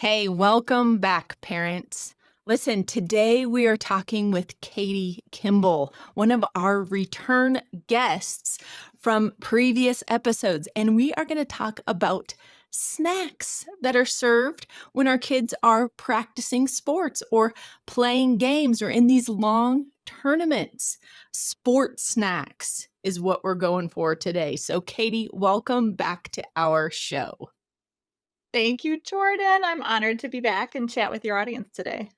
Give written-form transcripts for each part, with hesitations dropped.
Hey, welcome back, parents. Listen, today we are talking with Katie Kimball, one of our return guests from previous episodes, and we are going to talk about snacks that are served when our kids are practicing sports or playing games or in these long tournaments. Sports snacks is what we're going for today. So, Katie, welcome back to our show. Thank you, Jordan. I'm honored to be back and chat with your audience today.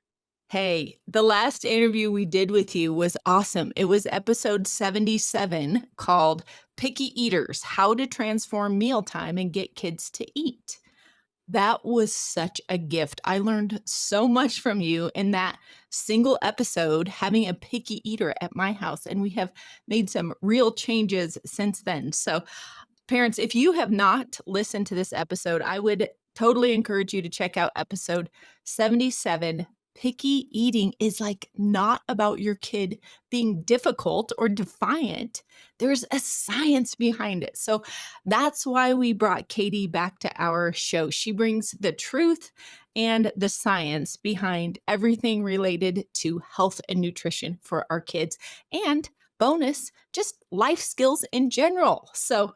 Hey, the last interview we did with you was awesome. It was episode 77 called Picky Eaters: How to Transform Mealtime and Get Kids to Eat. That was such a gift. I learned so much from you in that single episode, having a picky eater at my house, and we have made some real changes since then. So, parents, if you have not listened to this episode, I would totally encourage you to check out episode 77. Picky eating is like not about your kid being difficult or defiant. There's a science behind it. So that's why we brought Katie back to our show. She brings the truth and the science behind everything related to health and nutrition for our kids. And bonus, just life skills in general. So,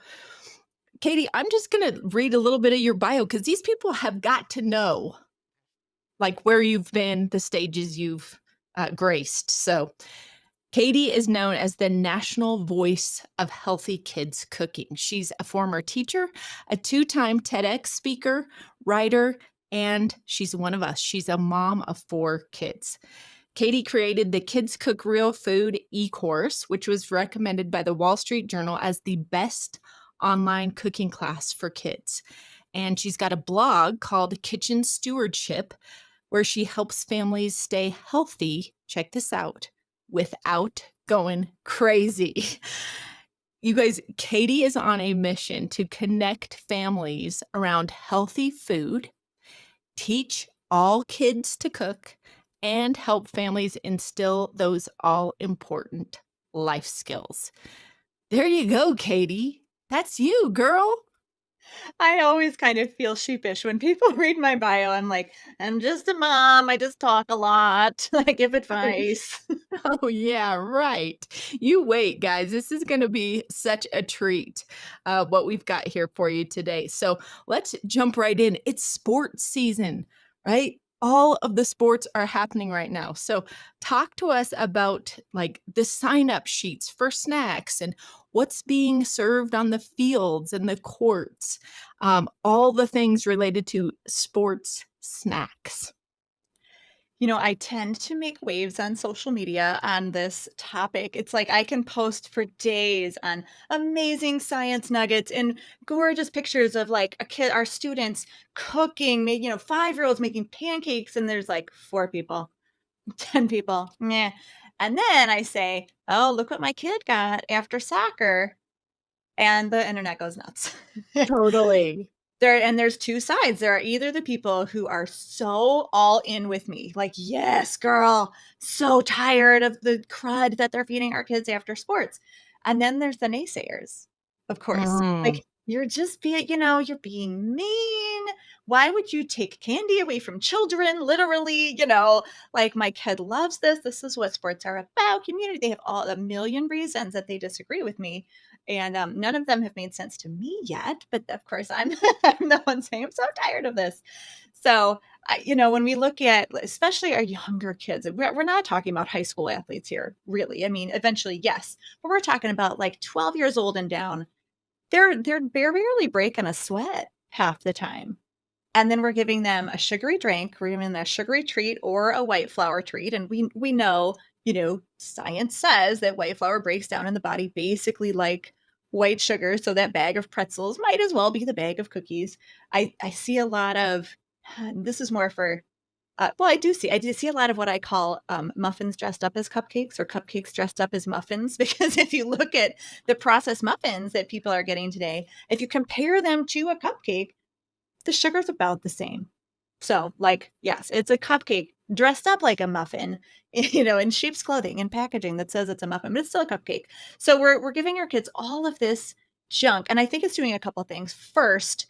Katie, I'm just going to read a little bit of your bio because these people have got to know like where you've been, the stages you've graced. So, Katie is known as the national voice of healthy kids cooking. She's a former teacher, a two-time TEDx speaker, writer, and she's one of us. She's a mom of 4 kids. Katie created the Kids Cook Real Food e-course, which was recommended by the Wall Street Journal as the best online cooking class for kids. And she's got a blog called Kitchen Stewardship, where she helps families stay healthy. Check this out, without going crazy. You guys, Katie is on a mission to connect families around healthy food, teach all kids to cook, and help families instill those all important life skills. There you go, Katie. That's you, girl. I always kind of feel sheepish when people read my bio. I'm like, I'm just a mom. I just talk a lot. I give advice. Oh, yeah, right. You wait, guys. This is going to be such a treat, what we've got here for you today. So let's jump right in. It's sports season, right? All of the sports are happening right now. So talk to us about like the sign up sheets for snacks and what's being served on the fields and the courts, all the things related to sports snacks. I tend to make waves on social media on this topic. It's like I can post for days on amazing science nuggets and gorgeous pictures of like a kid, our students cooking, 5-year-olds making pancakes, and there's like 4 people, 10 people. Meh. And then I say, oh, look what my kid got after soccer. And the internet goes nuts. Totally. There's 2 sides. There are either the people who are so all in with me, like, "Yes, girl, so tired of the crud that they're feeding our kids after sports." And then there's the naysayers, of course. Mm. Like, "You're just being you're being mean. Why would you take candy away from children?" Literally, like, "My kid loves this. This is what sports are about, community." They have all a million reasons that they disagree with me, and, none of them have made sense to me yet, but of course, I'm I'm the one saying, "I'm so tired of this." So, when we look at especially our younger kids, and we're not talking about high school athletes here, really. I mean, eventually, yes, but we're talking about, like, 12 years old and down. They're barely breaking a sweat half the time, and then we're giving them a sugary drink, we're giving them a sugary treat or a white flour treat, and we know, science says that white flour breaks down in the body basically like white sugar, so that bag of pretzels might as well be the bag of cookies. I see a lot of this is more for well, I do see a lot of what I call muffins dressed up as cupcakes or cupcakes dressed up as muffins because if you look at the processed muffins that people are getting today, if you compare them to a cupcake, the sugar's about the same. So, like, yes, it's a cupcake dressed up like a muffin, in sheep's clothing and packaging that says it's a muffin, but it's still a cupcake. So we're giving our kids all of this junk, and I think it's doing a couple of things. First,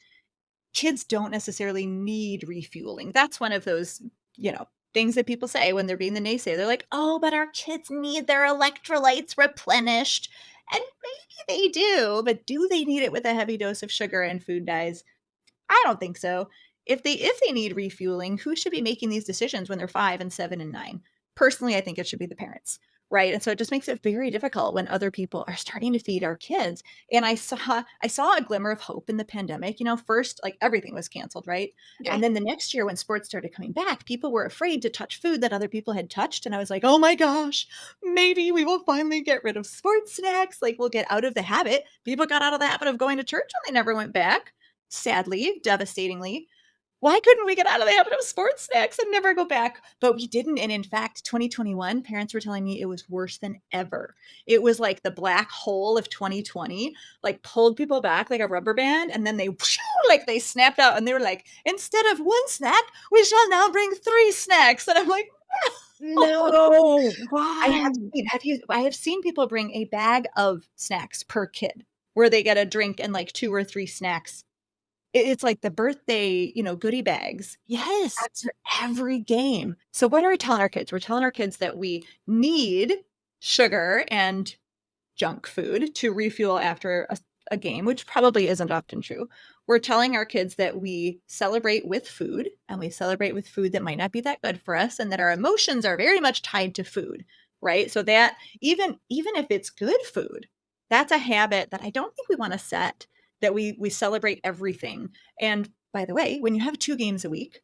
kids don't necessarily need refueling. That's one of those, things that people say when they're being the naysayer. They're like, "Oh, but our kids need their electrolytes replenished." And maybe they do, but do they need it with a heavy dose of sugar and food dyes? I don't think so. If they need refueling, who should be making these decisions when they're 5 and 7 and 9? Personally, I think it should be the parents, right? And so it just makes it very difficult when other people are starting to feed our kids. And I saw a glimmer of hope in the pandemic. First, like, everything was canceled, right? Yeah. And then the next year when sports started coming back, people were afraid to touch food that other people had touched. And I was like, "Oh my gosh, maybe we will finally get rid of sports snacks. Like, we'll get out of the habit." People got out of the habit of going to church and they never went back, sadly, devastatingly. Why couldn't we get out of the habit of sports snacks and never go back? But we didn't, and in fact, 2021, parents were telling me it was worse than ever. It was like the black hole of 2020, like, pulled people back like a rubber band, and then they like, they snapped out, and they were like, "Instead of 1 snack, we shall now bring 3 snacks." And I'm like, No, I have why? seen people bring a bag of snacks per kid, where they get a drink and, like, 2 or 3 snacks. It's like the birthday, goodie bags Yes. after every game. So what are we telling our kids? We're telling our kids that we need sugar and junk food to refuel after a game, which probably isn't often true. We're telling our kids that we celebrate with food, and we celebrate with food that might not be that good for us, and that our emotions are very much tied to food, right? So that even if it's good food, that's a habit that I don't think we want to set, that we celebrate everything. And by the way, when you have 2 games a week,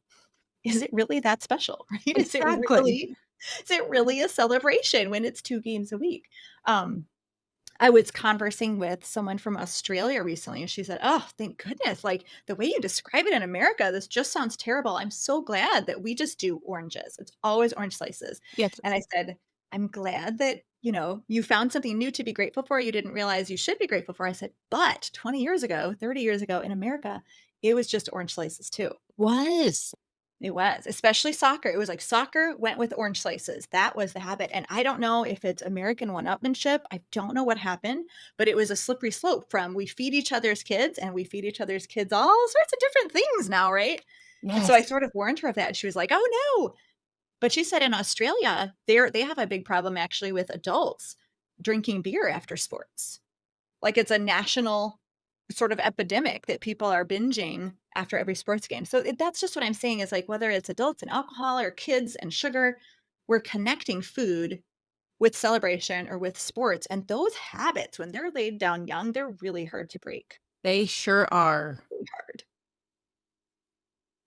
is it really that special, right? Exactly. Is it really a celebration when it's 2 games a week? Um, I was conversing with someone from Australia recently, and she said, "Oh, thank goodness. Like, the way you describe it in America, this just sounds terrible. I'm so glad that we just do oranges. It's always orange slices." Yes. And I said, "I'm glad that, you found something new to be grateful for you didn't realize you should be grateful for." I said, "But 20 years ago, 30 years ago in America, it was just orange slices too." Was. It was, especially soccer. It was like soccer went with orange slices. That was the habit, and I don't know if it's American one-upmanship. I don't know what happened, but it was a slippery slope from we feed each other's kids, and we feed each other's kids all sorts of different things now, right? And so I Yes. sort of warned her of that, and she was like, "Oh, no." But she said in Australia, they have a big problem actually with adults drinking beer after sports. Like, it's a national sort of epidemic that people are binging after every sports game. So that's just what I'm saying is, like, whether it's adults and alcohol or kids and sugar, we're connecting food with celebration or with sports. And those habits, when they're laid down young, they're really hard to break. They sure are. Really hard.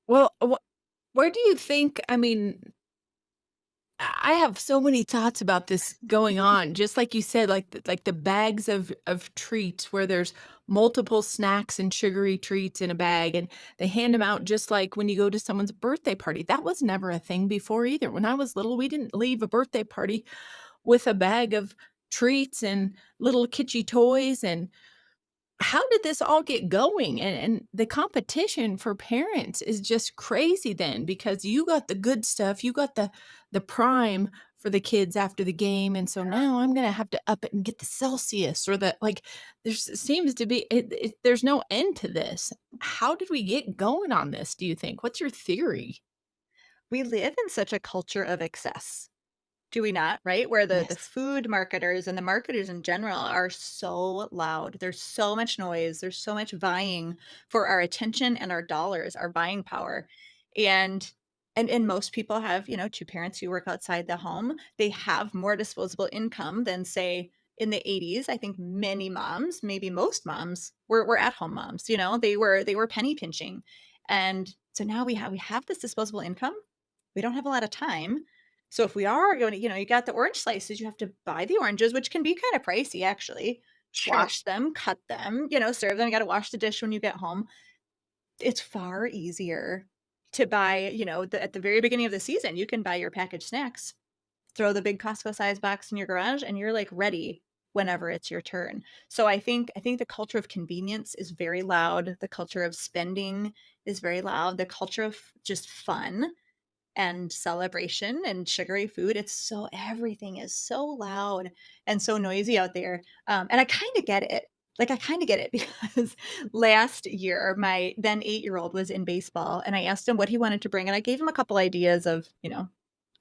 Well, where do you think, I mean, I have so many thoughts about this going on. Just like you said, like the bags of treats where there's multiple snacks and sugary treats in a bag, and they hand them out just like when you go to someone's birthday party. That was never a thing before either. When I was little, we didn't leave a birthday party with a bag of treats and little kitschy toys. And how did this all get going? And the competition for parents is just crazy then, because you got the good stuff, you got the prime for the kids after the game, and so now I'm gonna have to up it and get the Celsius or the, like, there's seems to be there's no end to this. How did we get going on this, do you think? What's your theory? We live in such a culture of excess. Do we not? Right? Where the Yes. food marketers and the marketers in general are so loud. There's so much noise. There's so much vying for our attention and our dollars, our buying power. And and most people have, 2 parents who work outside the home. They have more disposable income than, say, in the 80s. I think many moms, maybe most moms, were at-home moms. They were penny pinching. And so now we have this disposable income. We don't have a lot of time. So if we are going to, you got the orange slices, you have to buy the oranges, which can be kind of pricey actually. Sure. Wash them, cut them, serve them. You got to wash the dish when you get home. It's far easier to buy, at the very beginning of the season, you can buy your packaged snacks, throw the big Costco size box in your garage, and you're like ready whenever it's your turn. So I think the culture of convenience is very loud. The culture of spending is very loud. The culture of just fun and celebration and sugary food. Everything is so loud and so noisy out there. And I kind of get it. Like, I kinda get it because last year, my then 8-year-old was in baseball, and I asked him what he wanted to bring, and I gave him a couple ideas of,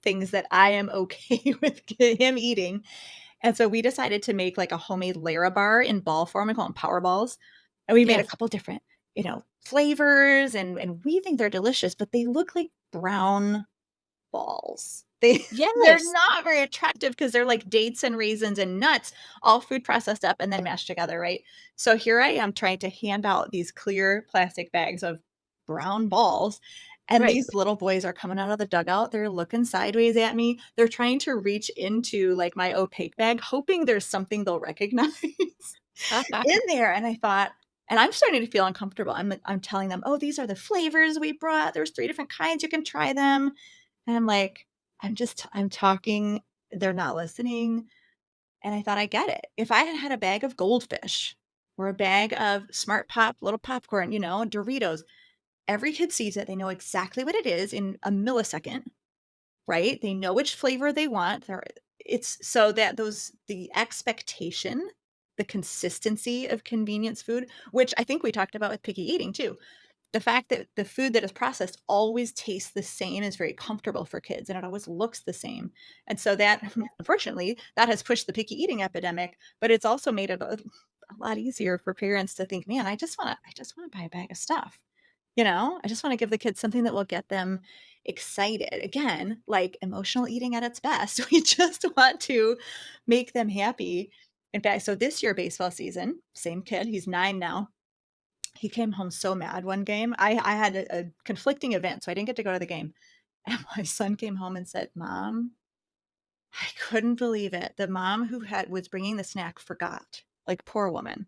things that I am okay with him eating, and so we decided to make, like, a homemade Lara in ball form. We call them power balls, and we made a Yes. couple different, flavors, and we think they're delicious, but they look like brown balls. They're Yes. not very attractive because 'cause they're like dates and raisins and nuts, all food processed up and then mashed together, right? So here I am trying to hand out these clear plastic bags of brown balls, and Right. these little boys are coming out of the dugout, they're looking sideways at me, they're trying to reach into, like, my opaque bag, hoping there's something they'll recognize in there, and I thought and I'm starting to feel uncomfortable. I'm telling them, "Oh, these are the flavors we brought. There's 3 different kinds, you can try them." And I'm like, I'm talking, they're not listening, and I thought, "I get it." If I had had a bag of goldfish or a bag of Smart Pop, little popcorn, Doritos, every kid sees it, they know exactly what it is in a millisecond, right? They know which flavor they want. It's so that those the expectation, the consistency of convenience food, which I think we talked about with picky eating too. The fact that the food that is processed always tastes the same is very comfortable for kids, and it always looks the same. And so that unfortunately, that has pushed the picky eating epidemic, but it's also made it a lot easier for parents to think, "Man, I just wanna buy a bag of stuff." I just wanna give the kids something that will get them excited. Again, like emotional eating at its best. We just want to make them happy. In fact, so this year baseball season, same kid, he's 9 now. He came home so mad one game. I had a conflicting event, so I didn't get to go to the game. And my son came home and said, "Mom, I couldn't believe it. The mom who had was bringing the snack forgot. Like, poor woman."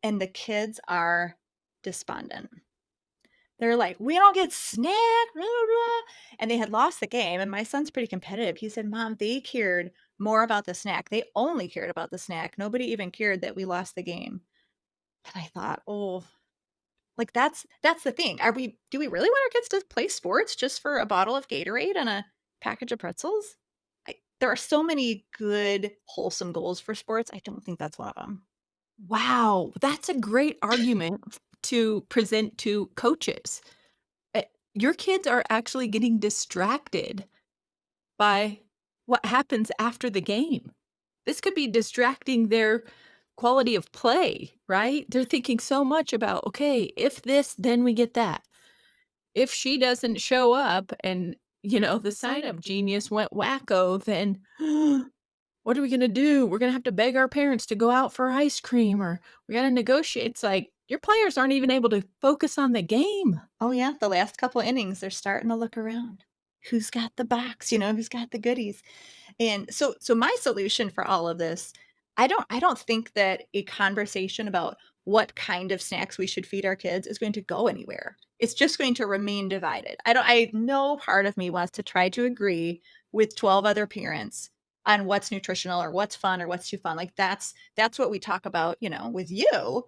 And the kids are despondent. They're like, "We don't get snack, blah, blah, blah." And they had lost the game, and my son's pretty competitive. He said, "Mom, they cared more about the snack. They only cared about the snack. Nobody even cared that we lost the game." And I thought, "Oh, like, that's the thing. Are we do we really want our kids to play sports just for a bottle of Gatorade and a package of pretzels?" There are so many good, wholesome goals for sports. I don't think that's one of them. Wow, that's a great argument to present to coaches. Your kids are actually getting distracted by what happens after the game. This could be distracting their quality of play, right? They're thinking so much about, "Okay, if this, then we get that. If she doesn't show up and, the sign-up genius went wacko, then what are we gonna do? We're gonna have to beg our parents to go out for ice cream, or we gotta negotiate." It's like, your players aren't even able to focus on the game. Oh, yeah, the last couple innings, they're starting to look around. Who's got the box, who's got the goodies? And so my solution for all of this, I don't think that a conversation about what kind of snacks we should feed our kids is going to go anywhere. It's just going to remain divided. I no part of me wants to try to agree with 12 other parents on what's nutritional or what's fun or what's too fun. Like that's what we talk about, with you,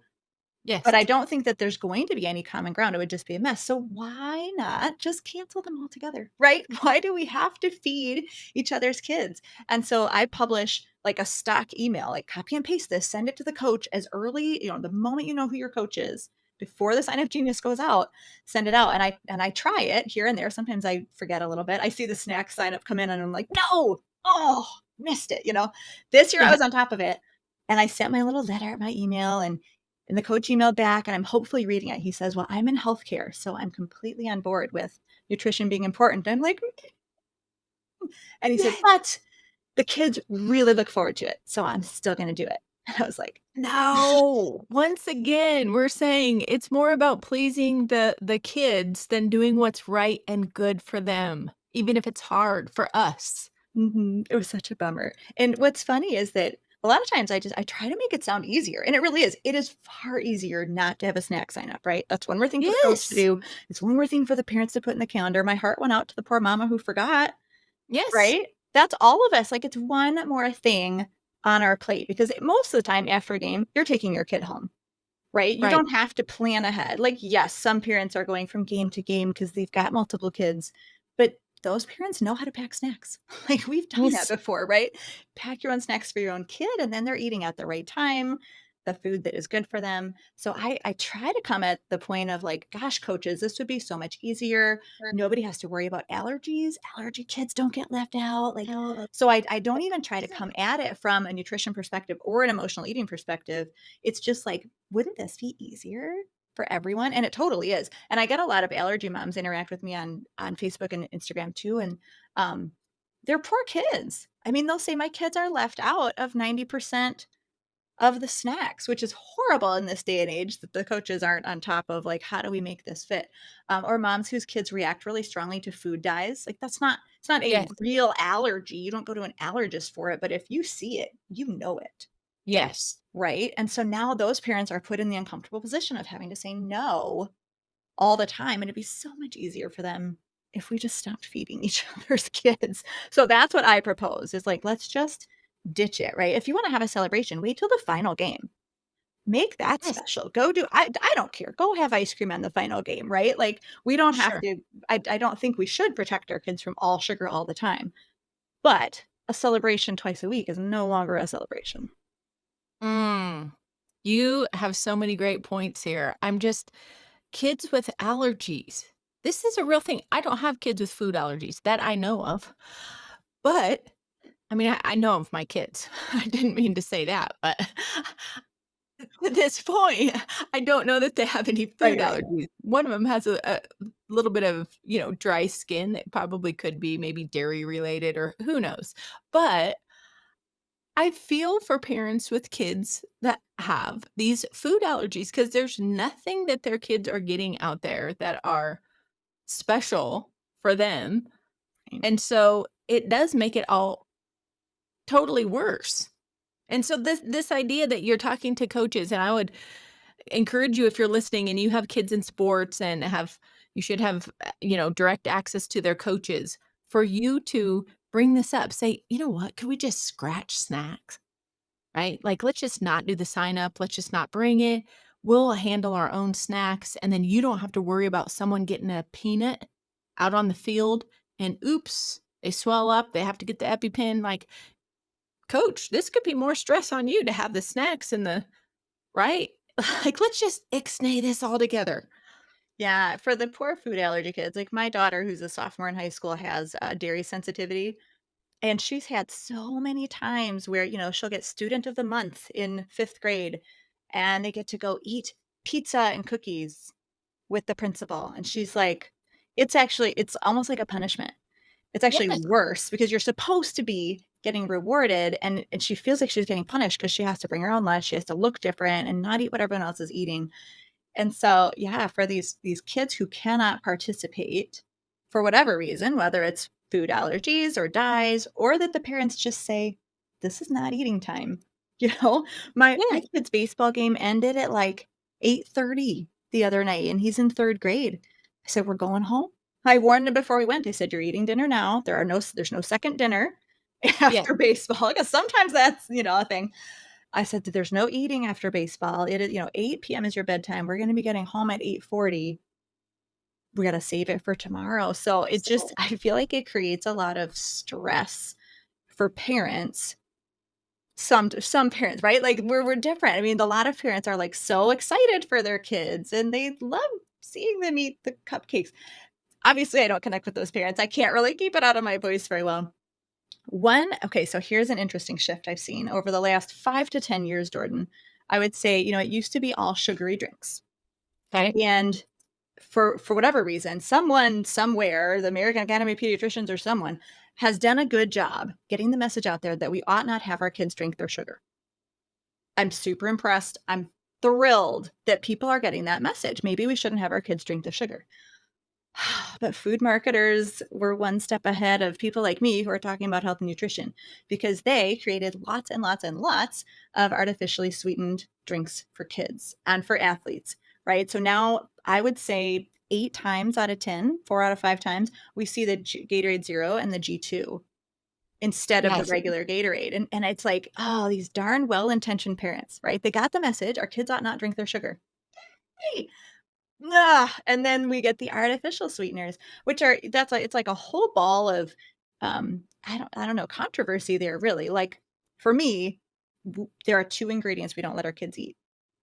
but Yes. I don't think that there's going to be any common ground. It would just be a mess. So why not just cancel them altogether, right? Why do we have to feed each other's kids? And so I publish like a stock email, like copy and paste this, send it to the coach as early, the moment you know who your coach is, before the sign up genius goes out, send it out. And I try it here and there. Sometimes I forget a little bit. I see the snack sign up come in and I'm like, no, oh, missed it. This year I Yeah. was on top of it. And I sent my little letter, my email, and the coach emailed back, and I'm hopefully reading it. He says, "Well, I'm in healthcare, so I'm completely on board with nutrition being important." I'm like, and he said, Yeah. "But the kids really look forward to it, so I'm still gonna do it." And I was like, No. Once again, we're saying it's more about pleasing the kids than doing what's right and good for them, even if it's hard for us. Mhm, it was such a bummer. And what's funny is that a lot of times I try to make it sound easier, and it really is. It is far easier not to have a snack sign up, right? That's one more thing for the coach to Yes. do. It's one more thing for the parents to put in the calendar. My heart went out to the poor mama who forgot. Yes. Right? That's all of us, like, it's one more thing on our plate because most of the time after a game, you're taking your kid home, right? You Right. don't have to plan ahead. Like, yes, some parents are going from game to game because 'cause they've got multiple kids, but those parents know how to pack snacks. Like, we've done that Yes. before, right? Pack your own snacks for your own kid, and then they're eating at the right time. the food that is good for them. So I try to come at the point of like, gosh, coaches, this would be so much easier. Nobody has to worry about allergies. Allergy kids don't get left out. Like, so I don't even try to come at it from a nutrition perspective or an emotional eating perspective. It's just like, wouldn't this be easier for everyone? And it totally is. And I get a lot of allergy moms interact with me on Facebook and Instagram too. And um, they're poor kids. I mean, they'll say my kids are left out of 90% of the snacks, which is horrible in this day and age that the coaches aren't on top of like, how do we make this fit? Or moms whose kids react really strongly to food dyes. Like it's not a Yes. real allergy. You don't go to an allergist for it, but if you see it, you know it. Yes. Right. And so now those parents are put in the uncomfortable position of having to say no all the time. And it'd be so much easier for them if we just stopped feeding each other's kids. So that's what I propose is like, let's just ditch it, right? If you want to have a celebration, wait till the final game. Make that Yes. special. Go do I don't care. Go have ice cream on the final game, right? Like we don't have Sure. to I don't think we should protect our kids from all sugar all the time. But a celebration twice a week is no longer a celebration. Mm. You have so many great points here. I'm just kids with allergies. This is a real thing. I don't have kids with food allergies that I know of. But I mean, I know of my kids. I didn't mean to say that, but at this point, I don't know that they have any food Right, right. allergies. One of them has a little bit of, dry skin that probably could be maybe dairy related or who knows. But I feel for parents with kids that have these food allergies because there's nothing that their kids are getting out there that are special for them. Right. And so it does make it all totally worse. And so this idea that you're talking to coaches, and I would encourage you if you're listening and you have kids in sports and you should have direct access to their coaches for you to bring this up. Say, you know what? Could we just scratch snacks? Right? Like, let's just not do the sign up. Let's just not bring it. We'll handle our own snacks. And then you don't have to worry about someone getting a peanut out on the field and oops, they swell up. They have to get the EpiPen. Like, coach, this could be more stress on you to have the snacks and the right. Like, let's just ixnay this all together. Yeah, for the poor food allergy kids, like my daughter who's a sophomore in high school has dairy sensitivity. And she's had so many times where, she'll get student of the month in 5th grade, and they get to go eat pizza and cookies with the principal, and she's like, it's almost like a punishment. It's actually Yes. worse because you're supposed to be getting rewarded, and she feels like she's getting punished because she has to bring her own lunch, she has to look different and not eat what everyone else is eating. And so, yeah, for these kids who cannot participate for whatever reason, whether it's food allergies or dyes, or that the parents just say, "This is not eating time." You know, my Yeah. kid's baseball game ended at like 8:30 the other night, and he's in 3rd grade. I said, "We're going home." I warned him before we went. I said, "You're eating dinner now. There's no second dinner Yeah. after baseball," because sometimes that's, a thing. I said, "There's no eating after baseball. It is, 8 PM is your bedtime. We're gonna be getting home at 8:40. We gotta save it for tomorrow." So it just So I feel like it creates a lot of stress for parents. Some parents, right? Like we're different. I mean, a lot of parents are like so excited for their kids and they love seeing them eat the cupcakes. Obviously, I don't connect with those parents. I can't really keep it out of my voice very well. So here's an interesting shift I've seen over the last 5 to 10 years, Jordan. I would say, it used to be all sugary drinks. okay. And for whatever reason, someone somewhere, the American Academy of Pediatricians or someone, has done a good job getting the message out there that we ought not have our kids drink their sugar. I'm super impressed. I'm thrilled that people are getting that message. Maybe we shouldn't have our kids drink the sugar. But food marketers were one step ahead of people like me who are talking about health and nutrition because they created lots and lots and lots of artificially sweetened drinks for kids and for athletes, right? So now I would say 8 times out of 10, 4 out of 5 times, we see the Gatorade Zero and the G2 instead of the Yes. regular Gatorade. And it's like, oh, these darn well intentioned parents, right? They got the message our kids ought not drink their sugar. Hey, and then we get the artificial sweeteners, which are it's like a whole ball of, I don't know, controversy there really. Like, for me, there are 2 ingredients we don't let our kids eat.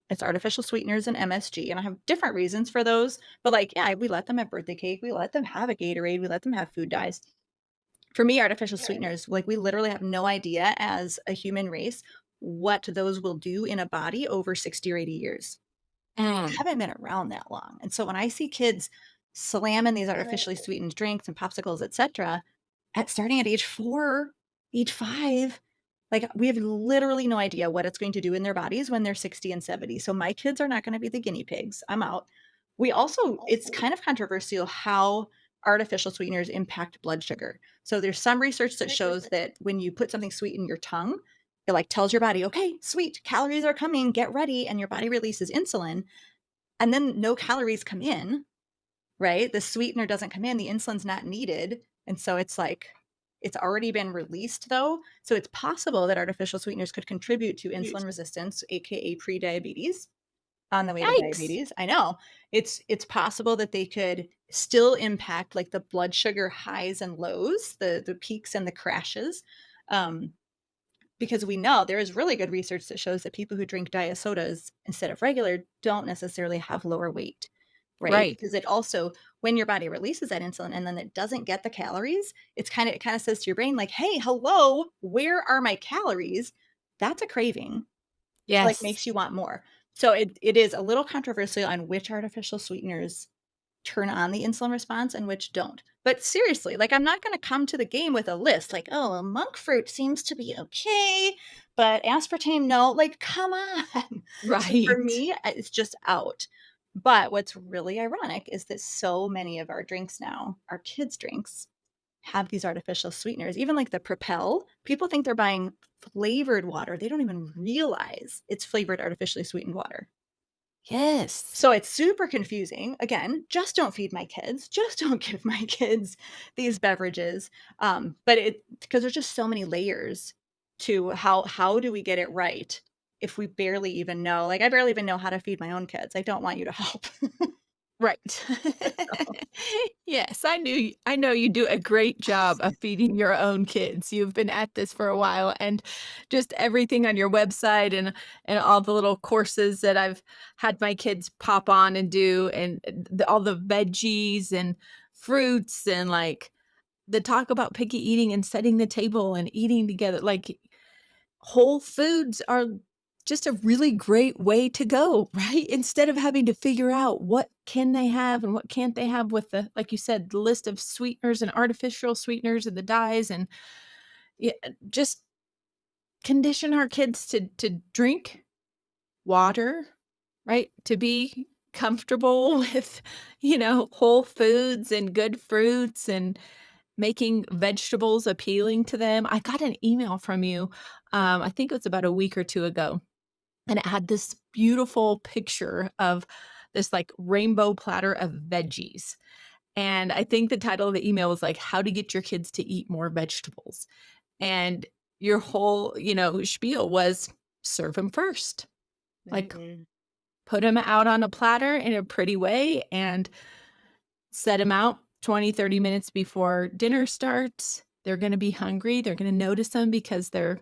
It's artificial sweeteners and MSG, and I have different reasons for those, but, like, yeah, we let them have birthday cake, we let them have a Gatorade, we let them have food dyes. For me, artificial sweeteners, like, we literally have no idea as a human race what those will do in a body over 60 or 80 years. Mm. Haven't been around that long, and so when I see kids slamming these artificially sweetened drinks and popsicles, etcetera, at starting at age 4, age 5, like, we have literally no idea what it's going to do in their bodies when they're 60 and 70, so my kids are not gonna be the guinea pigs, I'm out. We also it's kind of controversial how artificial sweeteners impact blood sugar. So there's some research that shows that when you put something sweet in your tongue, it, like, tells your body, "Okay, sweet, calories are coming, get ready," and your body releases insulin, and then no calories come in, right? The sweetener doesn't come in, the insulin's not needed, and so it's like it's already been released though, so it's possible that artificial sweeteners could contribute to insulin resistance, AKA prediabetes, on the way to Yikes. diabetes. I know. It's possible that they could still impact, like, the blood sugar highs and lows, the peaks and the crashes, um, because we know there is really good research that shows that people who drink diet sodas instead of regular don't necessarily have lower weight, right? Right. Because it also when your body releases that insulin and then it doesn't get the calories, it kinda says to your brain like, "Hey, hello, where are my calories?" That's a craving. So, like, Yes. makes you want more. So it is a little controversial on which artificial sweeteners turn on the insulin response and which don't. But seriously, like, I'm not gonna come to the game with a list like, "Oh, a monk fruit seems to be okay, but aspartame, no." Like, come on. So for Right. me, it's just out. But what's really ironic is that so many of our drinks now, our kids' drinks, have these artificial sweeteners. Even like the Propel, people think they're buying flavored water. They don't even realize it's flavored artificially sweetened water. Yes. So it's super confusing. Again, just don't feed my kids. Just don't give my kids these beverages. But it because there's just so many layers to how do we get it right if we barely even know. Like I barely even know how to feed my own kids. I don't want you to help. Right. Yes, I know you do a great job of feeding your own kids. You've been at this for a while, and just everything on your website and all the little courses that I've had my kids pop on and do, and all the veggies and fruits and, like, the talk about picky eating and setting the table and eating together, like, whole foods are just a really great way to go, right? Instead of having to figure out what can they have and what can't they have with the like you said, the list of sweeteners and artificial sweeteners and the dyes and yeah, just condition our kids to drink water, right? To be comfortable with, whole foods and good fruits and making vegetables appealing to them. I got an email from you, I think it was about a week or 2 ago, and it had this beautiful picture of this, like, rainbow platter of veggies, and I think the title of the email was, like, "How to get your kids to eat more vegetables," and your whole, spiel was serve them first. Like, Mhm. put them out on a platter in a pretty way and set them out 20, 30 minutes before dinner starts. They're gonna be hungry, they're gonna notice them because they're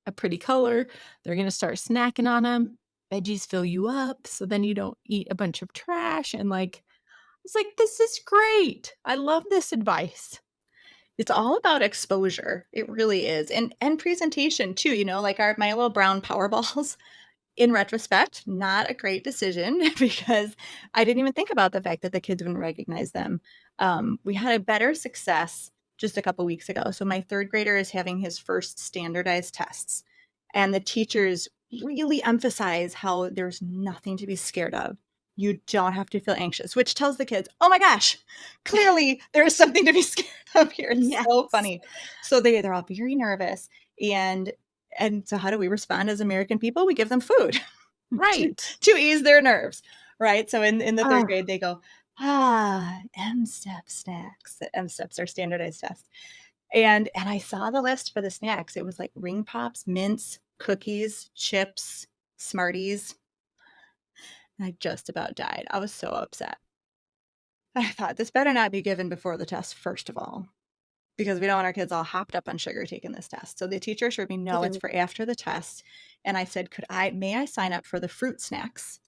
a pretty color, they're gonna start snacking on them. Veggies fill you up, so then you don't eat a bunch of trash, and, like, it's like, "This is great. I love this advice." It's all about exposure. It really is. And presentation too, like our my little brown power balls. In retrospect, not a great decision because I didn't even think about the fact that the kids wouldn't recognize them. We had a better success just a couple weeks ago. So my third grader is having his first standardized tests, and the teachers really emphasize how there's nothing to be scared of. You don't have to feel anxious, which tells the kids, "Oh my gosh, clearly there is something to be scared of here." It's so Yes. funny. So they're all very nervous, and so how do we respond as American people? We give them food to Right. to ease their nerves, right? So in the 3rd Oh, grade, they go, M-STEP snacks." The M-STEPs are standardized tests. And I saw the list for the snacks. It was like Ring Pops, mints, cookies, chips, Smarties, and I just about died. I was so upset. I thought, "This better not be given before the test, first of all." because we don't want our kids all hopped up on sugar taking this test. So the teacher assured me, "No, it's Either for after the test." And I said, May I sign up for the fruit snacks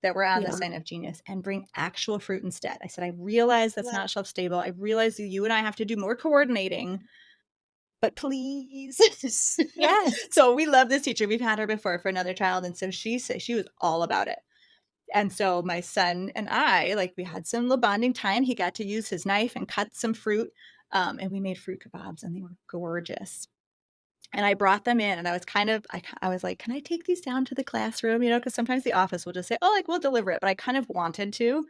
that were on the yeah. Sign Up Genius and bring actual fruit instead?" I said, "I realize that's not shelf stable. I realize that you and I have to do more coordinating, but please." Yes. So we love this teacher. We've had her before for another child, and so she said she was all about it. And so my son and I, like, we had some little bonding time. He got to use his knife and cut some fruit, and we made fruit kebabs, and they were gorgeous. And I brought them in, and I was kind of I was like, "Can I take these down to the classroom?" You know, because sometimes the office will just say, "Oh, like, we'll deliver it," but I kind of wanted to.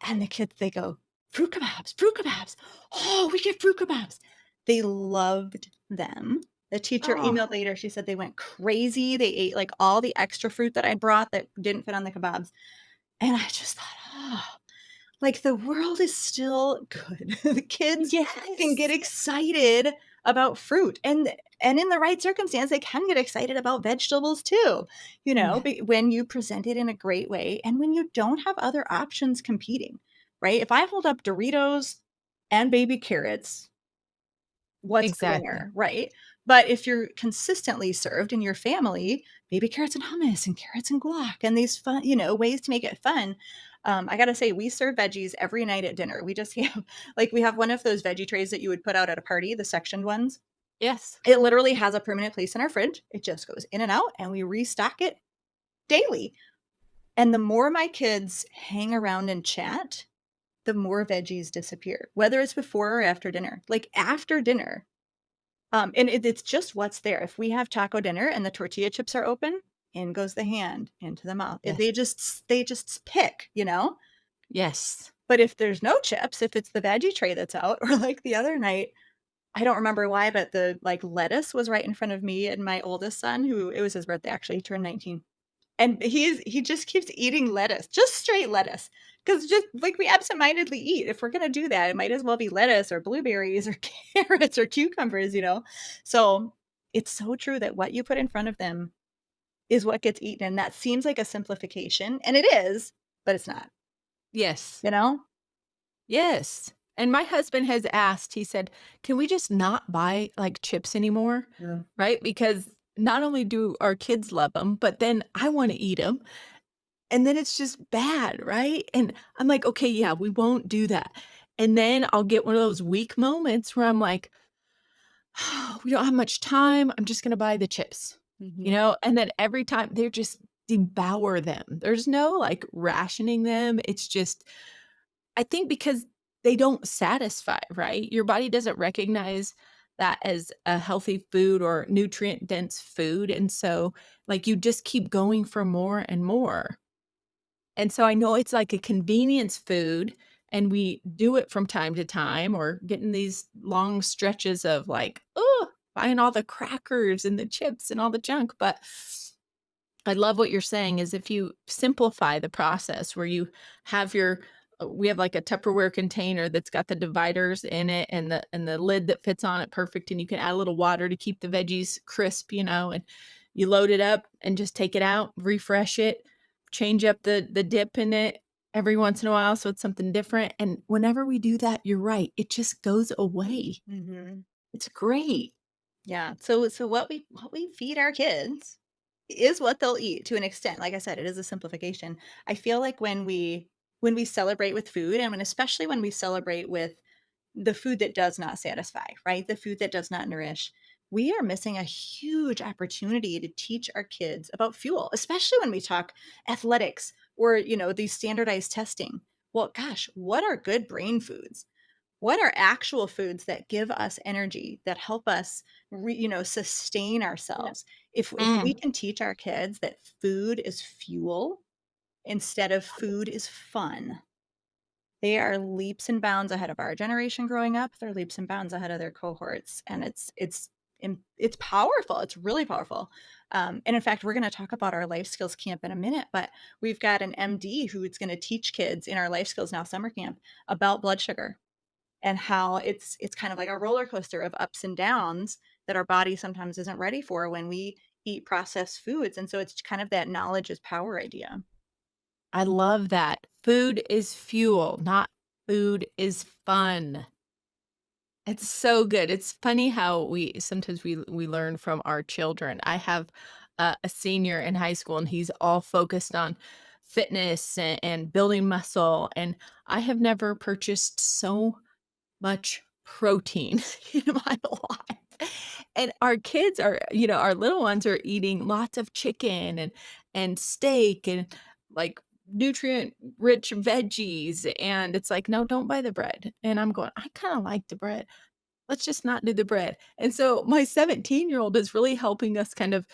And the kids, they go, "Fruit kebabs, fruit kebabs. Oh, we get fruit kebabs." They loved them. The teacher Oh, emailed later, she said they went crazy. They ate, like, all the extra fruit that I brought that didn't fit on the kebabs. And I just thought, "Oh, like, the world is still good." The kids can get yes. excited about fruit, and in the right circumstance, they can get excited about vegetables too, Yeah. when you present it in a great way and when you don't have other options competing, right? If I hold up Doritos and baby carrots, what's the Exactly. winner, right? But if you're consistently served in your family, baby carrots and hummus and carrots and guac and these fun, ways to make it fun. I gotta say, we serve veggies every night at dinner. We just have like we have one of those veggie trays that you would put out at a party, the sectioned ones. Yes. It literally has a permanent place in our fridge. It just goes in and out, and we restock it daily. And the more my kids hang around and chat, the more veggies disappear, whether it's before or after dinner. Like after dinner, and it's just what's there. If we have taco dinner and the tortilla chips are open, in goes the hand into the mouth. Yes. They just pick, you know? Yes. But if there's no chips, if it's the veggie tray that's out, or like the other night, I don't remember why, but the, like, lettuce was right in front of me and my oldest son, who it was his birthday, actually, he turned 19. And he just keeps eating lettuce, just straight lettuce, because just like we absentmindedly eat. If we're gonna do that, it might as well be lettuce or blueberries or carrots or cucumbers, you know? So, it's so true that what you put in front of them is what gets eaten, and that seems like a simplification, and it is, but it's not, Yes. you know? Yes. And my husband has asked, he said, "Can we just not buy, like, chips anymore?" Yeah. Right? Because not only do our kids love them, but then I wanna eat them, and then it's just bad, right? And I'm like, "Okay, yeah, we won't do that." And then I'll get one of those weak moments where I'm like, "We don't have much time, I'm just gonna buy the chips." Mhm. You know? And then every time, they're just devour them. There's no, like, rationing them, it's just I think because they don't satisfy, right? Your body doesn't recognize that as a healthy food or nutrient dense food, and so, like, you just keep going for more and more. And so I know it's like a convenience food, and we do it from time to time or getting these long stretches of like, oh, buying all the crackers and the chips and all the junk, but I love what you're saying is if you simplify the process where you have your we have like a Tupperware container that's got the dividers in it and the lid that fits on it perfect, and you can add a little water to keep the veggies crisp, you know, and you load it up and just take it out, refresh it, change up the dip in it every once in a while so it's something different. And whenever we do that, you're right, it just goes away. Mhm. It's great. Yeah. So what we feed our kids is what they'll eat to an extent. Like I said, it is a simplification. I feel like when we celebrate with food and especially when we celebrate with the food that does not satisfy, right? The food that does not nourish. We are missing a huge opportunity to teach our kids about fuel, especially when we talk athletics or, these standardized testing. Well, gosh, what are good brain foods? What are actual foods that give us energy, that help us sustain ourselves? If we Mm, can teach our kids that food is fuel instead of food is fun, they are leaps and bounds ahead of our generation growing up. They're leaps and bounds ahead of their cohorts, and it's powerful. It's really powerful. And in fact, we're going to talk about our life skills camp in a minute. But we've got an MD who is going to teach kids in our life skills now summer camp about blood sugar and how it's kind of like a roller coaster of ups and downs that our body sometimes isn't ready for when we eat processed foods. And so it's kind of that knowledge is power idea. I love that. Food is fuel, not food is fun. It's so good. It's funny how we sometimes we learn from our children. I have a senior in high school, and he's all focused on fitness and building muscle, and I have never purchased so much protein in my life. And our kids are, our little ones are eating lots of chicken and steak and like nutrient rich veggies, and it's like, no, don't buy the bread. And I'm going, I kind of like the bread. Let's just not do the bread. And so my 17-year-old is really helping us kind of,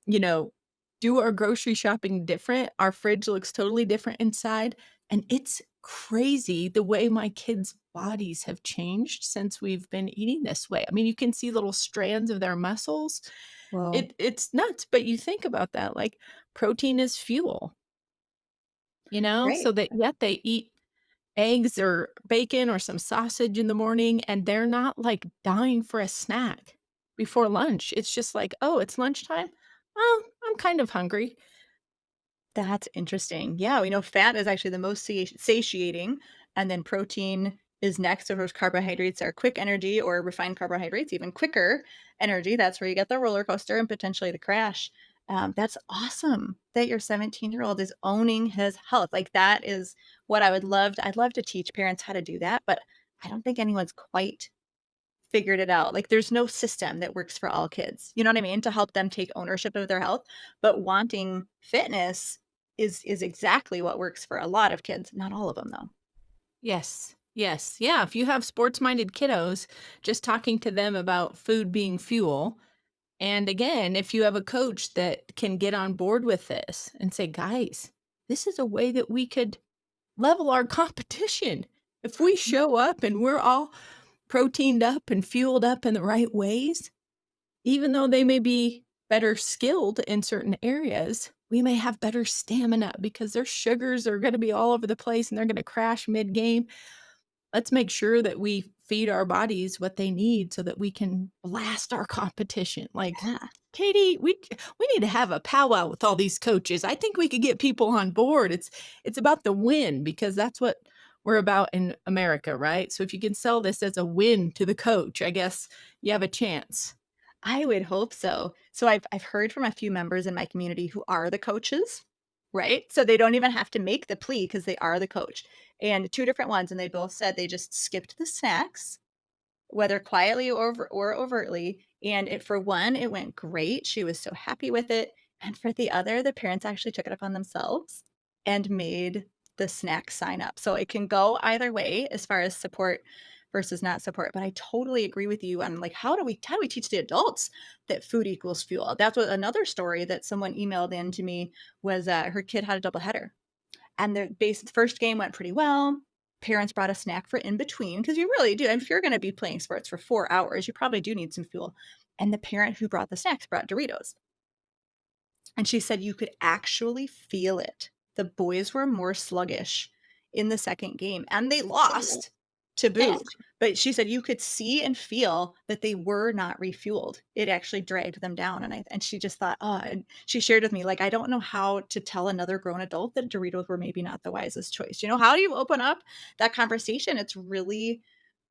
you know, do our grocery shopping different. Our fridge looks totally different inside, and it's crazy the way my kids' bodies have changed since we've been eating this way. I mean, you can see little strands of their muscles. Well, It's nuts, but you think about that, like, protein is fuel, right. so that yet they eat eggs or bacon or some sausage in the morning, and they're not, like, dying for a snack before lunch. It's just like, "Oh, it's lunchtime? Oh, I'm kind of hungry." That's interesting. Yeah, we know fat is actually the most satiating, and then protein is next. Of course, carbohydrates are quick energy, or refined carbohydrates, even quicker energy. That's where you get the roller coaster and potentially the crash. That's awesome that your 17-year-old is owning his health. Like that is what I would love. I'd love to teach parents how to do that, but I don't think anyone's quite figured it out. Like, there's no system that works for all kids, you know what I mean? To help them take ownership of their health, but wanting fitness is exactly what works for a lot of kids, not all of them, though. Yes. Yes. Yeah, if you have sports-minded kiddos, just talking to them about food being fuel, and again, if you have a coach that can get on board with this and say, "Guys, this is a way that we could level our competition. If we show up and we're all proteined up and fueled up in the right ways, even though they may be better skilled in certain areas, we may have better stamina because their sugars are going to be all over the place and they're going to crash mid game. Let's make sure that we feed our bodies what they need so that we can blast our competition." Like, Yeah. Katie, we need to have a powwow with all these coaches. I think we could get people on board. It's about the win because that's what we're about in America, right? So if you can sell this as a win to the coach, I guess you have a chance. I would hope so. So I've heard from a few members in my community who are the coaches, right? So they don't even have to make the plea because they are the coach. And 2 different ones, and they both said they just skipped the snacks, whether quietly or overtly, and it for one, it went great, she was so happy with it, and for the other, the parents actually took it upon themselves and made the snack sign up, so it can go either way as far as support versus not support, but I totally agree with you on, like, how do we teach the adults that food equals fuel? That's what another story that someone emailed in to me was, her kid had a doubleheader, and the first game went pretty well. Parents brought a snack for in between because you really do. If you're going to be playing sports for 4 hours, you probably do need some fuel. And the parent who brought the snacks brought Doritos. And she said you could actually feel it. The boys were more sluggish in the second game and they lost to boot. But she said you could see and feel that they were not refueled. It actually dragged them down. And she just thought, oh, and she shared with me, like, I don't know how to tell another grown adult that Doritos were maybe not the wisest choice. You know, how do you open up that conversation? It's really,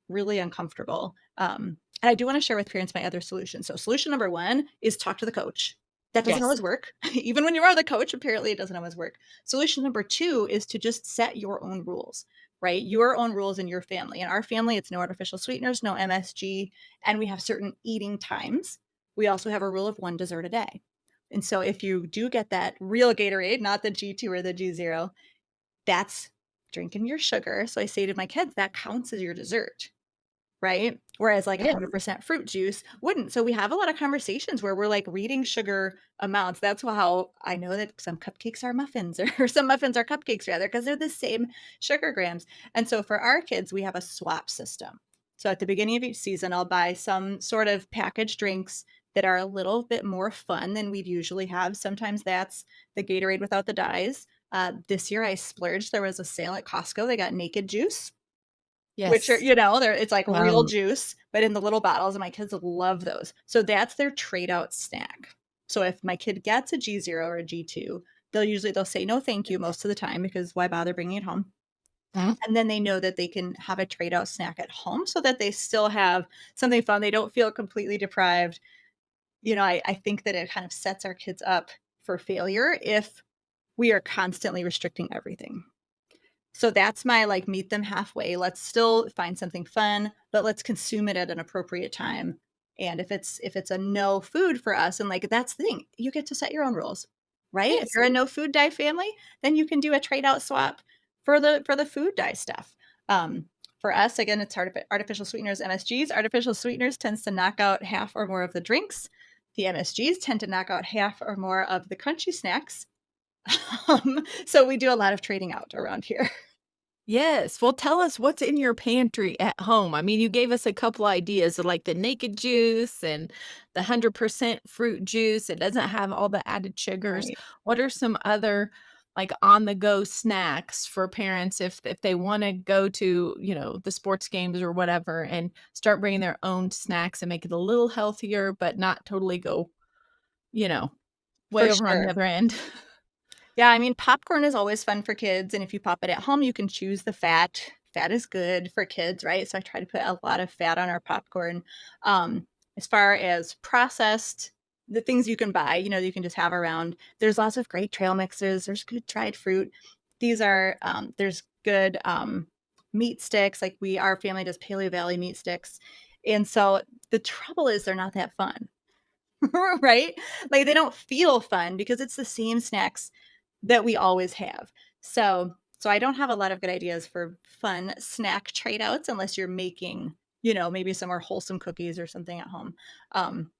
really uncomfortable. And I do want to share with parents my other solution. So, solution number one is talk to the coach. That doesn't Yes. always work. Even when you are the coach, apparently it doesn't always work. Solution number two is to just set your own rules, right? Your own rules in your family. In our family, it's no artificial sweeteners, no MSG, and we have certain eating times. We also have a rule of one dessert a day. And so if you do get that real Gatorade, not the G2 or the G0, that's drinking your sugar. So I say to my kids, that counts as your dessert, right? Whereas like Yeah. 100% fruit juice wouldn't. So we have a lot of conversations where we're like reading sugar amounts. That's how I know that some cupcakes are muffins or some muffins are cupcakes rather, because they're the same sugar grams. And so for our kids, we have a swap system. So at the beginning of each season, I'll buy some sort of packaged drinks that are a little bit more fun than we'd usually have. Sometimes that's the Gatorade without the dyes. This year I splurged. There was a sale at Costco. They got naked juice, which are, Yes. you know, they're it's like real Wow. juice, but in the little bottles, and my kids love those. So that's their trade out snack. So if my kid gets a G0 or a G2, they'll say, "No, thank you," most of the time because why bother bringing it home? Mhm. and then they know that they can have a trade-out snack at home so that they still have something fun. They don't feel completely deprived. I think that it kind of sets our kids up for failure if we are constantly restricting everything. So that's my, like, meet them halfway. Let's still find something fun, but let's consume it at an appropriate time. And if it's a no food for us, and, like, that's the thing, you get to set your own rules, right? If Yes. you're a no food dye family, then you can do a trade out swap for the food dye stuff. For us, again, it's artificial sweeteners, MSGs. Artificial sweeteners tends to knock out half or more of the drinks. The MSGs tend to knock out half or more of the crunchy snacks. So we do a lot of trading out around here. Yes. Well, tell us what's in your pantry at home. I mean, you gave us a couple ideas of like the naked juice and the 100% fruit juice. It doesn't have all the added sugars. Right. What are some other like on the go snacks for parents if they want to go to, the sports games or whatever and start bringing their own snacks and make it a little healthier but not totally go, you know, For way over on the sure. other end? Yeah, I mean, popcorn is always fun for kids, and if you pop it at home, you can choose the fat. Fat is good for kids, right? So I try to put a lot of fat on our popcorn. As far as processed, the things you can buy, you can just have around. There's lots of great trail mixes. There's good dried fruit. There's good meat sticks. Like our family does Paleo Valley meat sticks, and so the trouble is they're not that fun, right? Like they don't feel fun because it's the same snacks that we always have. So I don't have a lot of good ideas for fun snack trade outs unless you're making, maybe some more wholesome cookies or something at home. Um,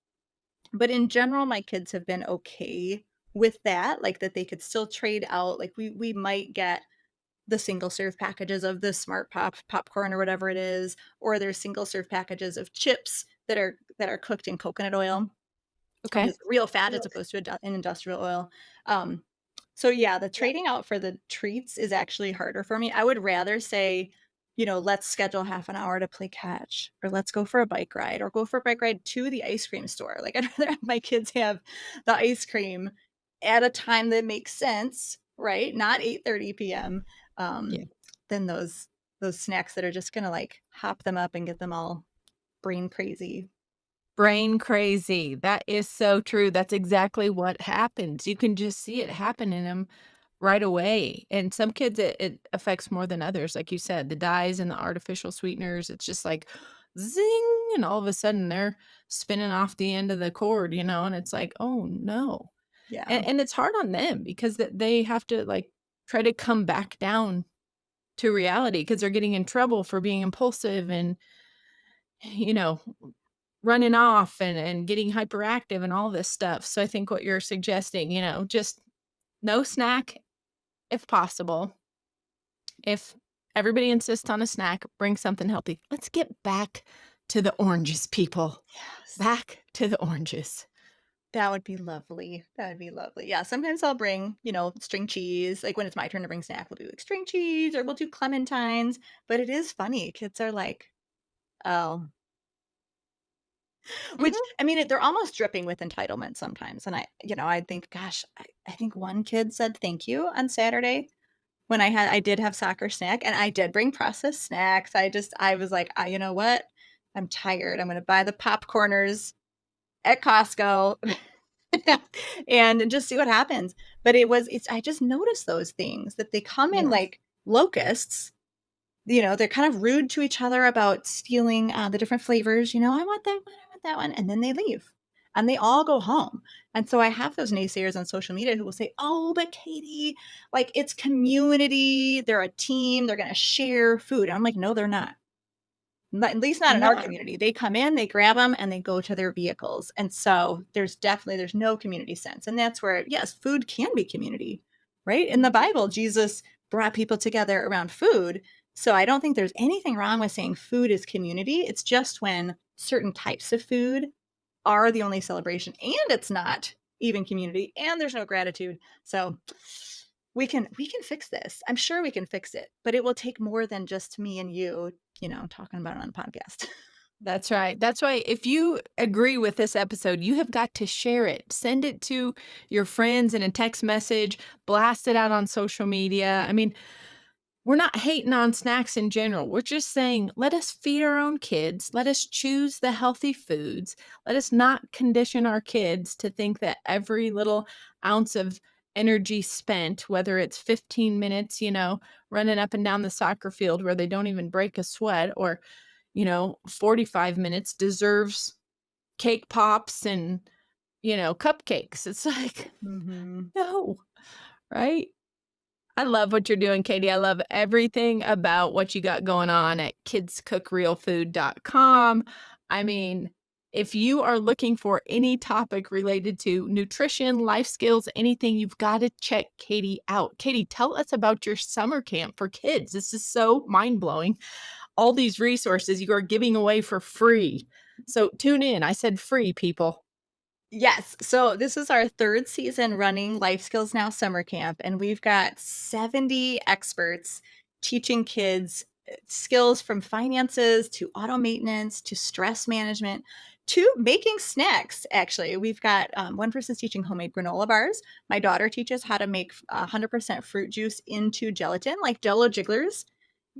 but in general, my kids have been okay with that, like that they could still trade out. Like we might get the single serve packages of the smart popcorn or whatever it is, or there's single serve packages of chips that are cooked in coconut oil, which Okay. is real fat as opposed to an industrial oil. Um, so yeah, the trading out for the treats is actually harder for me. I would rather say, let's schedule half an hour to play catch, or let's go for a bike ride, or go for a bike ride to the ice cream store. Like I'd rather have my kids have the ice cream at a time that makes sense, right? Not 8:30 p.m. Yeah. Um, than those snacks that are just gonna like hop them up and get them all brain crazy. Brain crazy. That is so true. That's exactly what happens. You can just see it happen in them right away. And some kids, it affects more than others. Like you said, the dyes and the artificial sweeteners, it's just like zing. And all of a sudden they're spinning off the end of the cord, and it's like, oh no. Yeah, And it's hard on them because they have to like try to come back down to reality because they're getting in trouble for being impulsive and, you know, running off and getting hyperactive and all this stuff. So I think what you're suggesting, just no snack if possible. If everybody insists on a snack, bring something healthy. Let's get back to the oranges, people. yes. Back to the oranges. That would be lovely. That would be lovely. Yeah, sometimes I'll bring, string cheese. Like when it's my turn to bring snack, we'll do like string cheese or we'll do clementines. But it is funny. Kids are like, oh, which Mhm. I mean, they're almost dripping with entitlement sometimes. And I think, gosh, I think one kid said thank you on Saturday when I did have soccer snack and I did bring processed snacks. I was like, you know what? I'm tired. I'm going to buy the popcorners at Costco and just see what happens. But I just noticed those things that they come in Yes. like locusts. They're kind of rude to each other about stealing the different flavors. I want that one, I want that one. And then they leave and they all go home. And so I have those naysayers on social media who will say, oh, but Katie, like it's community. They're a team. They're going to share food. And I'm like, no, they're not. At least not in our No. community. They come in, they grab them, and they go to their vehicles, and so there's no community sense, and that's where, yes, food can be community, right? In the Bible, Jesus brought people together around food, so I don't think there's anything wrong with saying food is community. It's just when certain types of food are the only celebration, and it's not even community, and there's no gratitude. So we can fix this. I'm sure we can fix it, but it will take more than just me and you, talking about it on a podcast. That's right. That's why if you agree with this episode, you have got to share it. Send it to your friends in a text message, blast it out on social media. I mean, we're not hating on snacks in general. We're just saying, let us feed our own kids. Let us choose the healthy foods. Let us not condition our kids to think that every little ounce of energy spent, whether it's 15 minutes, running up and down the soccer field where they don't even break a sweat, or, 45 minutes deserves cake pops and, cupcakes. It's like, Mhm. no, right? I love what you're doing, Katie. I love everything about what you got going on at kidscookrealfood.com. I mean, if you are looking for any topic related to nutrition, life skills, anything, you've got to check Katie out. Katie, tell us about your summer camp for kids. This is so mind blowing. All these resources you are giving away for free. So tune in. I said free, people. Yes. So this is our third season running Life Skills Now summer camp, and we've got 70 experts teaching kids skills from finances to auto maintenance to stress management to making snacks. Actually, we've got one person's teaching homemade granola bars. My daughter teaches how to make 100% fruit juice into gelatin, like Jello jigglers.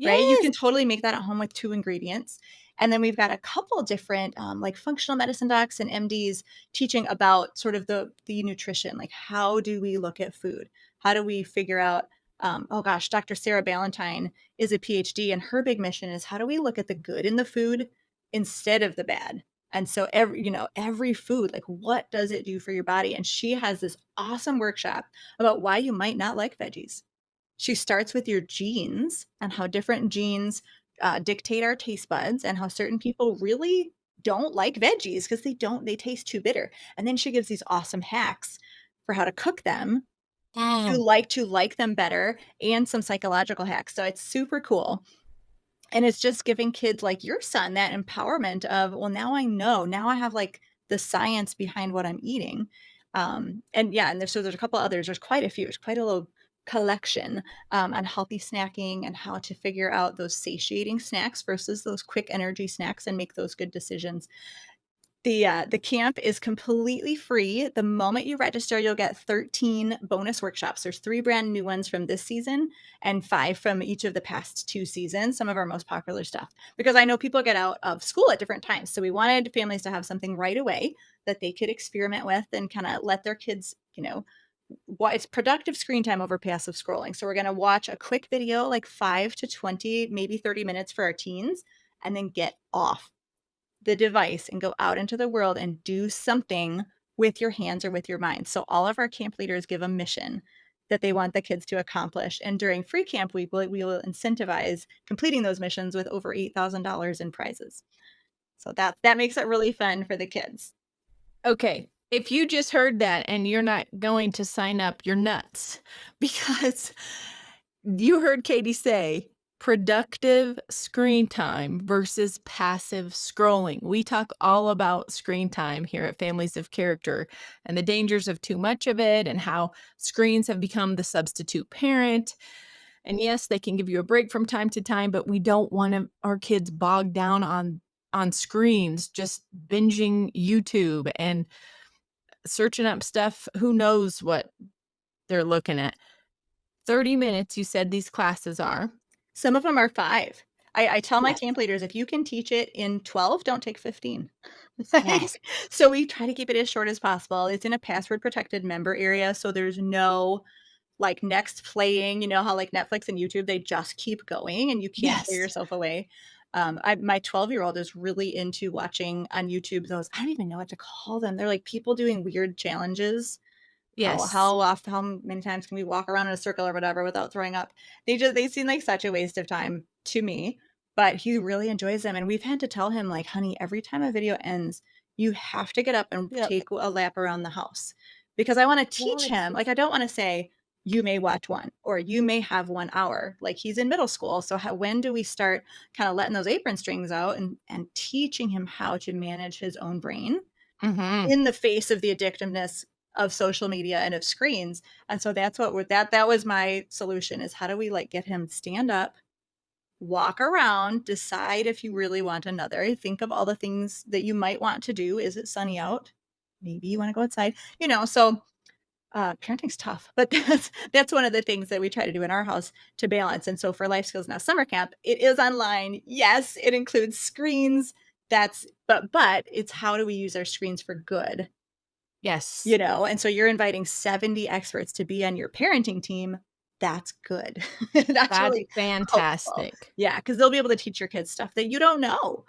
Right? You Yes. can totally make that at home with 2 ingredients. And then we've got a couple different, like, functional medicine docs and MDs teaching about sort of the nutrition, like, how do we look at food? How do we figure out, oh gosh, Dr. Sarah Ballantyne is a PhD, and her big mission is how do we look at the good in the food instead of the bad? And so every food, like, what does it do for your body? And she has this awesome workshop about why you might not like veggies. She starts with your genes and how different genes dictate our taste buds, and how certain people really don't like veggies because they taste too bitter. And then she gives these awesome hacks for how to cook them Mm. to like them better, and some psychological hacks. So it's super cool. And it's just giving kids like your son that empowerment of, well, now I know. Now I have like the science behind what I'm eating. And yeah, and there's a couple others. There's quite a few. There's quite a little collection on healthy snacking and how to figure out those satiating snacks versus those quick energy snacks and make those good decisions. The camp is completely free. The moment you register, you'll get 13 bonus workshops. There's 3 brand new ones from this season and 5 from each of the past 2 seasons, some of our most popular stuff. Because I know people get out of school at different times, so we wanted families to have something right away that they could experiment with and kinda let their kids, it's productive screen time over passive scrolling. So we're gonna watch a quick video, like 5 to 20, maybe 30 minutes for our teens, and then get off the device and go out into the world and do something with your hands or with your mind. So all of our camp leaders give a mission that they want the kids to accomplish. And during free camp week, we will incentivize completing those missions with over $8,000 in prizes. So that makes it really fun for the kids. Okay, if you just heard that and you're not going to sign up, you're nuts because you heard Katie say productive screen time versus passive scrolling. We talk all about screen time here at Families of Character and the dangers of too much of it and how screens have become the substitute parent. And yes, they can give you a break from time to time, but we don't want our kids bogged down on screens, just binging YouTube and searching up stuff, who knows what they're looking at. 30 minutes, you said these classes are. Some of them are 5. I tell my Yes. camp leaders, if you can teach it in 12, don't take 15. Yes. Like, so we try to keep it as short as possible. It's in a password protected member area, so there's no like next playing, you know how like Netflix and YouTube, they just keep going and you can't tear Yes. yourself away. My 12-year-old is really into watching on YouTube those, I don't even know what to call them. They're like people doing weird challenges. Yes. How many times can we walk around in a circle or whatever without throwing up? They seem like such a waste of time to me, but he really enjoys them. And we've had to tell him, like, honey, every time a video ends, you have to get up and Yep. take a lap around the house. Because I want to teach Yes. him, like, I don't want to say, you may watch one or you may have 1 hour. Like, he's in middle school. So when do we start kind of letting those apron strings out and teaching him how to manage his own brain Mhm. in the face of the addictiveness of social media and of screens? And so that's what we're that was my solution, is how do we, like, get him stand up, walk around, decide if you really want another, think of all the things that you might want to do. Is it sunny out? Maybe you wanna go outside, so Parenting's tough, but that's one of the things that we try to do in our house to balance. And so for Life Skills Now summer camp, it is online. Yes, it includes screens. But it's how do we use our screens for good, Yes, And so you're inviting 70 experts to be on your parenting team. That's good. That's that's really hopeful. fantastic. Yeah, because they'll be able to teach your kids stuff that you don't know,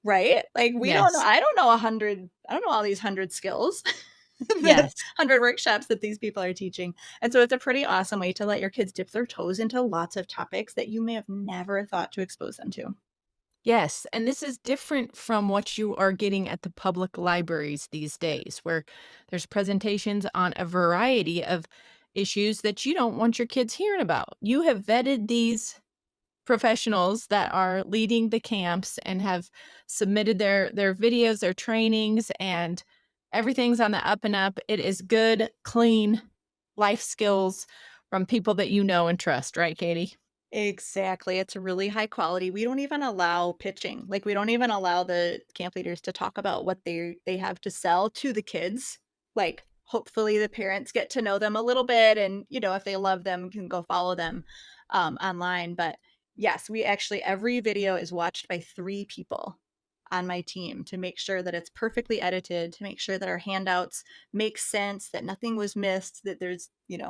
right? Like we don't know. Yes, I don't know 100. I don't know all these 100 skills. The yes. 100 workshops that these people are teaching. And so it's a pretty awesome way to let your kids dip their toes into lots of topics that you may have never thought to expose them to. Yes, and this is different from what you are getting at the public libraries these days, where there's presentations on a variety of issues that you don't want your kids hearing about. You have vetted these professionals that are leading the camps and have submitted their videos, their trainings, and everything's on the up and up. It is good, clean life skills from people that you know and trust, right, Katie? Exactly. It's really high quality. We don't even allow pitching. Like we don't even allow the camp leaders to talk about what they have to sell to the kids. Like hopefully the parents get to know them a little bit and if they love them can go follow them online. But yes, we actually every video is watched by 3 people on my team to make sure that it's perfectly edited, to make sure that our handouts make sense, that nothing was missed, that there's,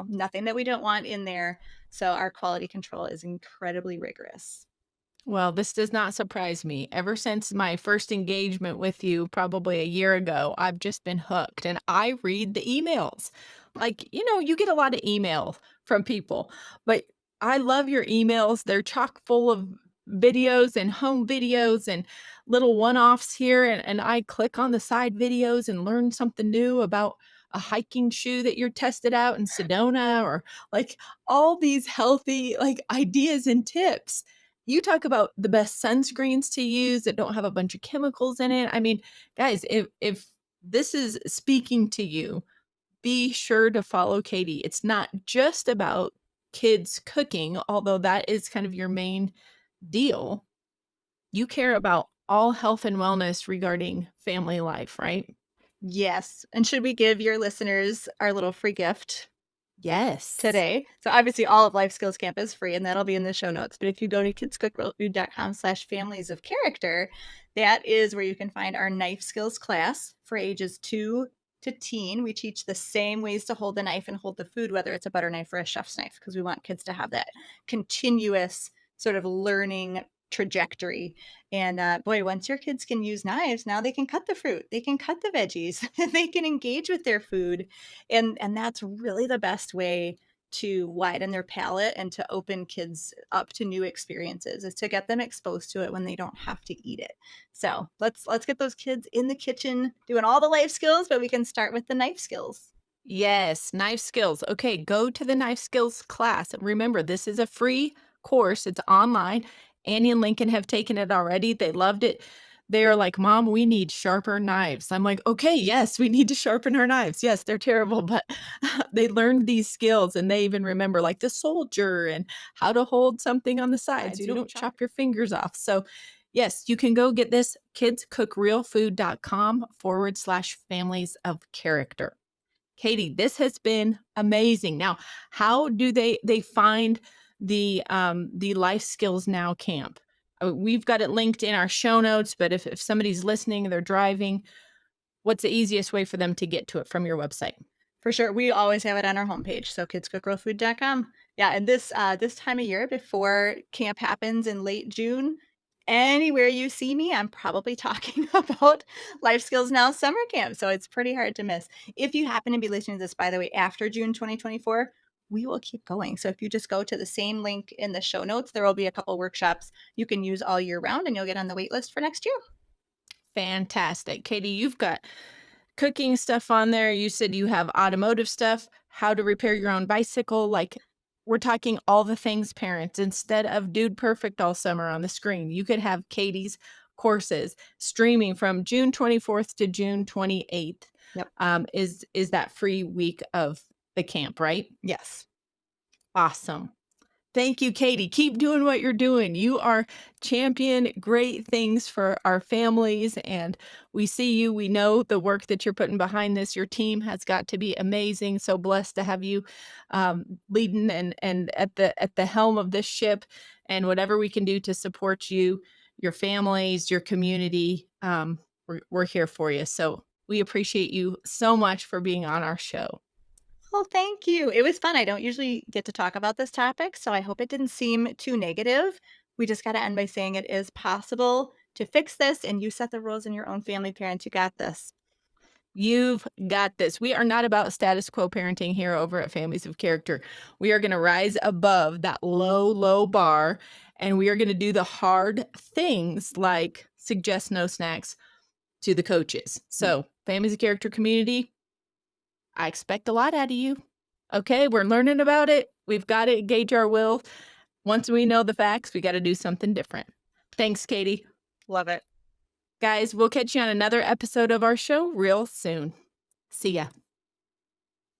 nothing that we don't want in there. So our quality control is incredibly rigorous. Well, this does not surprise me. Ever since my first engagement with you, probably a year ago, I've just been hooked and I read the emails. Like, you get a lot of email from people, but I love your emails. They're chock full of videos and home videos and little one offs here. And I click on the side videos and learn something new about a hiking shoe that you're tested out in Sedona or like all these healthy like ideas and tips. You talk about the best sunscreens to use that don't have a bunch of chemicals in it. I mean, guys, if this is speaking to you, be sure to follow Katie. It's not just about kids cooking, although that is kind of your main deal. You care about all health and wellness regarding family life, right? Yes. And should we give your listeners our little free gift Yes. today? So obviously all of Life Skills Camp is free and that'll be in the show notes. But if you go to kidscookrealfood.com/families of character, that is where you can find our knife skills class for ages 2 to teen. We teach the same ways to hold the knife and hold the food, whether it's a butter knife or a chef's knife, because we want kids to have that continuous sort of learning trajectory. And boy, once your kids can use knives, now they can cut the fruit, they can cut the veggies, they can engage with their food, and that's really the best way to widen their palate and to open kids up to new experiences is to get them exposed to it when they don't have to eat it. So let's get those kids in the kitchen doing all the life skills, but we can start with the knife skills. Yes, knife skills. Okay, go to the knife skills class. Remember, this is a free course. It's online. Annie and Lincoln have taken it already. They loved it. They're like, "Mom, we need sharper knives." I'm like, "Okay, yes, we need to sharpen our knives." Yes, they're terrible, but they learned these skills and they even remember like the soldier and how to hold something on the side so you don't chop your fingers off. So, yes, you can go get this kidscookrealfood.com/families of character. Katie, this has been amazing. Now, how do they find the Life Skills Now camp? We've got it linked in our show notes, but if somebody's listening, they're driving, what's the easiest way for them to get to it from your website? For sure. We always have it on our homepage, so kidscookrealfood.com. Yeah, and this time of year before camp happens in late June, anywhere you see me, I'm probably talking about Life Skills Now summer camp, so it's pretty hard to miss. If you happen to be listening to this, by the way, after June 2024, we will keep going. So if you just go to the same link in the show notes, there will be a couple workshops you can use all year round, and you'll get on the wait list for next year. Fantastic. Katie, you've got cooking stuff on there. You said you have automotive stuff, how to repair your own bicycle. Like, we're talking all the things parents, instead of Dude Perfect all summer on the screen, you could have Katie's courses streaming from June 24th to June 28th. Yep. Is that free week of the camp, right? Yes. Awesome. Thank you, Katie. Keep doing what you're doing. You are champion great things for our families, and we see you. We know the work that you're putting behind this. Your team has got to be amazing. So blessed to have you leading and at the helm of this ship. And whatever we can do to support you, your families, your community, we're here for you. So we appreciate you so much for being on our show. Well, thank you. It was fun. I don't usually get to talk about this topic, so I hope it didn't seem too negative. We just got to end by saying it is possible to fix this, and you set the rules in your own family, parents. You got this. You've got this. We are not about status quo parenting here over at Families of Character. We are going to rise above that low, low bar, and we are going to do the hard things like suggest no snacks to the coaches. So, Families of Character community, I expect a lot out of you. Okay, we're learning about it. We've got to gauge our will. Once we know the facts, we got to do something different. Thanks, Katie. Love it. Guys, we'll catch you on another episode of our show real soon. See ya.